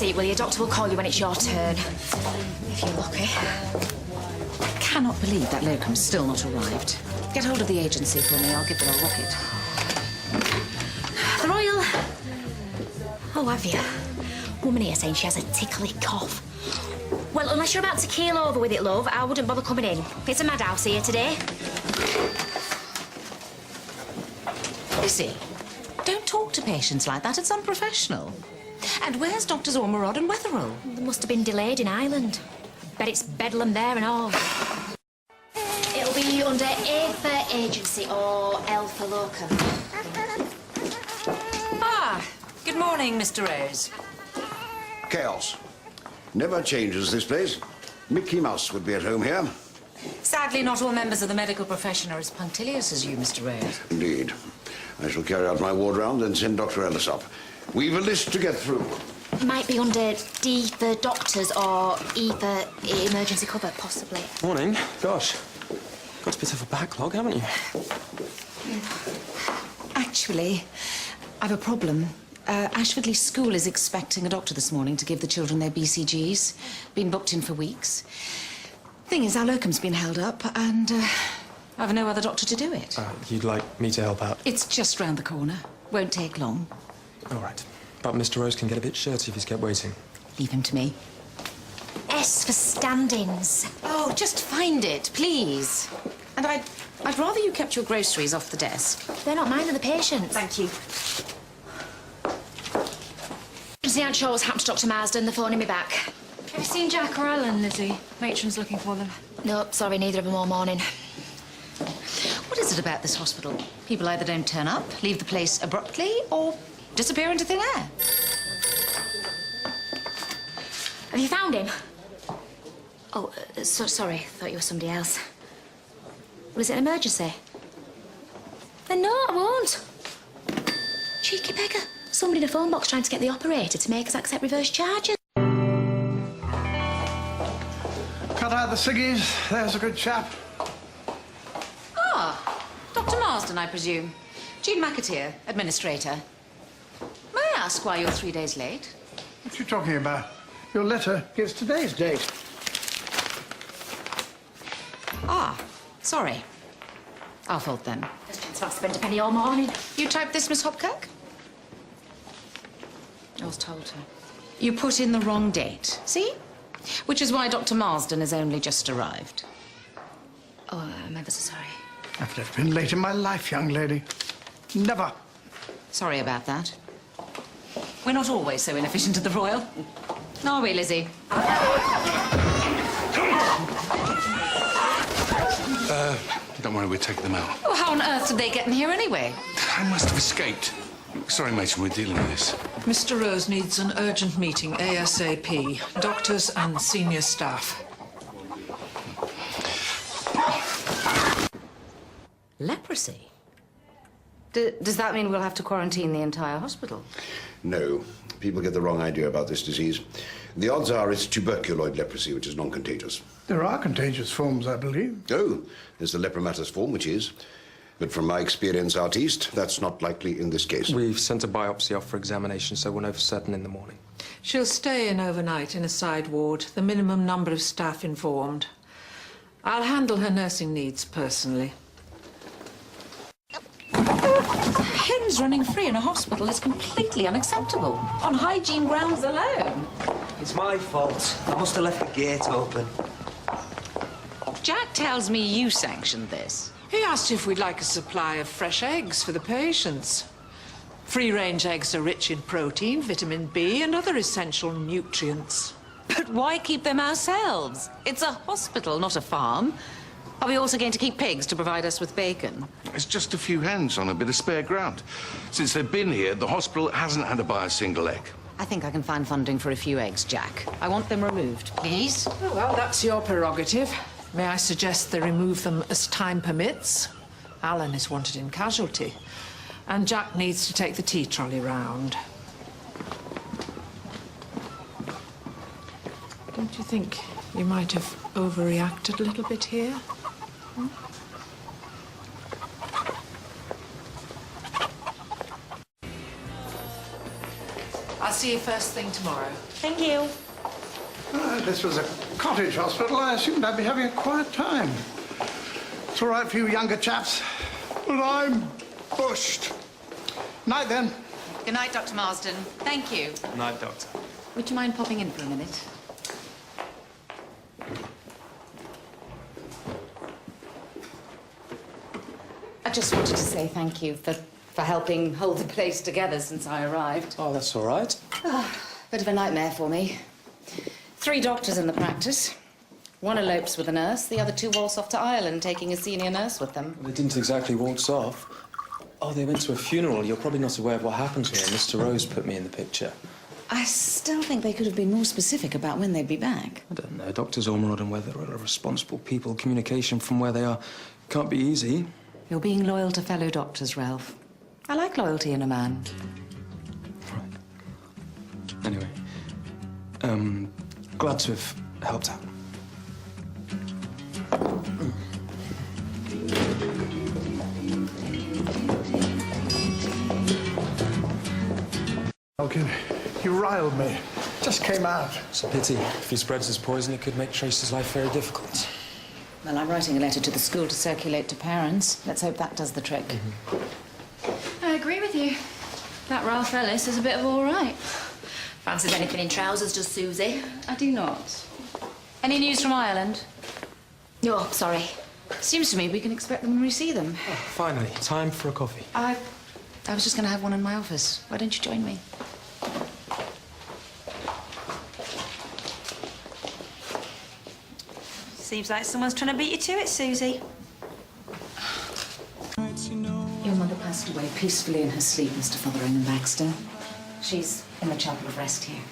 seat, will you? Doctor will call you when it's your turn. If you're lucky. I cannot believe that locum's still not arrived. Get hold of the agency for me. I'll give them a rocket. The Royal. Oh, have you? Woman here saying she has a tickly cough. Well, unless you're about to keel over with it, love, I wouldn't bother coming in. It's a madhouse here today. Lizzie, don't talk to patients like that. It's unprofessional. And where's Doctors Ormerod and Wetherell? They must have been delayed in Ireland. Bet it's bedlam there and all. It'll be under A for agency or L for locum. Ah, good morning, Mr. Rose. Chaos. Never changes, this place. Mickey Mouse would be at home here. Sadly, not all members of the medical profession are as punctilious as you, Mr. Rose. Indeed. I shall carry out my ward round and send Dr. Ellis up. We've a list to get through. Might be under D for doctors or E for emergency cover, possibly. Morning. Gosh, got a bit of a backlog, haven't you? Actually, I've a problem. Ashfordley School is expecting a doctor this morning to give the children their BCGs. Been booked in for weeks. Thing is, our locum's been held up, and I've no other doctor to do it. You'd like me to help out? It's just round the corner. Won't take long. All right. But Mr. Rose can get a bit shirty if he's kept waiting. Leave him to me. S for standings. Oh, just find it, please. And I'd rather you kept your groceries off the desk. They're not mine, they're the patients. Thank you. The Aunt Shaw was happened to Dr. Marsden. They're phoning me back. Have you seen Jack or Alan, Lizzie? Matron's looking for them. No, sorry, neither of them all morning. What is it about this hospital? People either don't turn up, leave the place abruptly, or disappear into thin air. Have you found him? Oh, sorry. Thought you were somebody else. Was it an emergency? Then no, I won't. Cheeky beggar. Somebody in a phone box trying to get the operator to make us accept reverse charges. Cut out the ciggies. There's a good chap. Ah, Dr. Marsden, I presume. Jean McAteer, administrator. May I ask why you're 3 days late? What are you talking about? Your letter gives today's date. Ah, sorry. Our fault then. I've spent a penny all morning. You typed this, Miss Hopkirk? I was told her. You put in the wrong date. See? Which is why Dr. Marsden has only just arrived. Oh, I'm ever so sorry. I've never been late in my life, young lady. Never. Sorry about that. We're not always so inefficient at the Royal. Are we, Lizzie? Don't worry, we're taking them out. Oh, how on earth did they get in here anyway? I must have escaped. Sorry, Mason, we're dealing with this. Mr. Rose needs an urgent meeting ASAP. Doctors and senior staff. Leprosy? Does that mean we'll have to quarantine the entire hospital? No. People get the wrong idea about this disease. The odds are it's tuberculoid leprosy, which is non-contagious. There are contagious forms, I believe. Oh, there's the lepromatous form, which is. But from my experience out east, that's not likely in this case. We've sent a biopsy off for examination, so we'll know for certain in the morning. She'll stay in overnight in a side ward, the minimum number of staff informed. I'll handle her nursing needs personally. Hens running free in a hospital is completely unacceptable, on hygiene grounds alone. It's my fault. I must have left the gate open. Jack tells me you sanctioned this. He asked if we'd like a supply of fresh eggs for the patients. Free-range eggs are rich in protein, vitamin B, and other essential nutrients. But why keep them ourselves? It's a hospital, not a farm. Are we also going to keep pigs to provide us with bacon? It's just a few hens on a bit of spare ground. Since they've been here, the hospital hasn't had to buy a single egg. I think I can find funding for a few eggs, Jack. I want them removed, please. Oh, well, that's your prerogative. May I suggest they remove them as time permits? Alan is wanted in casualty, and Jack needs to take the tea trolley round. Don't you think you might have overreacted a little bit here? I'll see you first thing tomorrow. Thank you. If this was a cottage hospital, I assumed I'd be having a quiet time. It's all right for you younger chaps, but I'm bushed. Night then. Good night, Dr. Marsden. Thank you. Night, Doctor. Would you mind popping in for a minute? I just wanted to say thank you for helping hold the place together since I arrived. Oh, that's all right. Bit of a nightmare for me. 3 doctors in the practice. One elopes with a nurse, the other 2 waltz off to Ireland, taking a senior nurse with them. They didn't exactly waltz off. Oh, they went to a funeral. You're probably not aware of what happened to her. Mr. Rose put me in the picture. I still think they could have been more specific about when they'd be back. I don't know. Doctors Ormerod and Weather are responsible people. Communication from where they are can't be easy. You're being loyal to fellow doctors, Ralph. I like loyalty in a man. Right. Anyway, glad to have helped out. Elkin, you riled me. Just came out. It's a pity. If he spreads his poison, it could make Tracy's life very difficult. Well, I'm writing a letter to the school to circulate to parents. Let's hope that does the trick. I agree with you. That Ralph Ellis is a bit of all right. Fancies anything in trousers, does Susie? I do not. Any news from Ireland? No, sorry. Seems to me we can expect them when we see them. Oh, finally, time for a coffee. I was just going to have one in my office. Why don't you join me? Seems like someone's trying to beat you to it, Susie. Your mother passed away peacefully in her sleep, Mr. Fotheringham Baxter. She's in the chapel of rest here.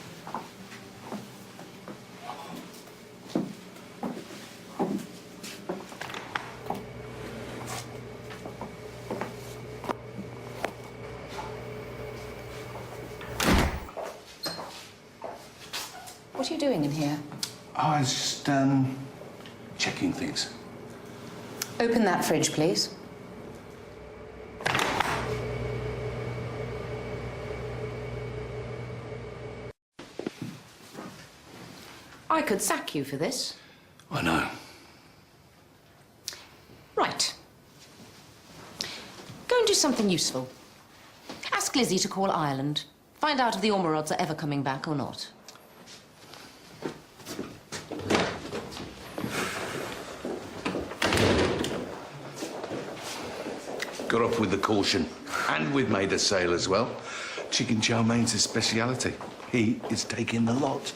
What are you doing in here? I was just, checking things. Open that fridge, please. I could sack you for this. I know. Right. Go and do something useful. Ask Lizzie to call Ireland. Find out if the Ormerods are ever coming back or not. Got off with the caution. And we've made a sale as well. Chicken chow main's his speciality. He is taking the lot.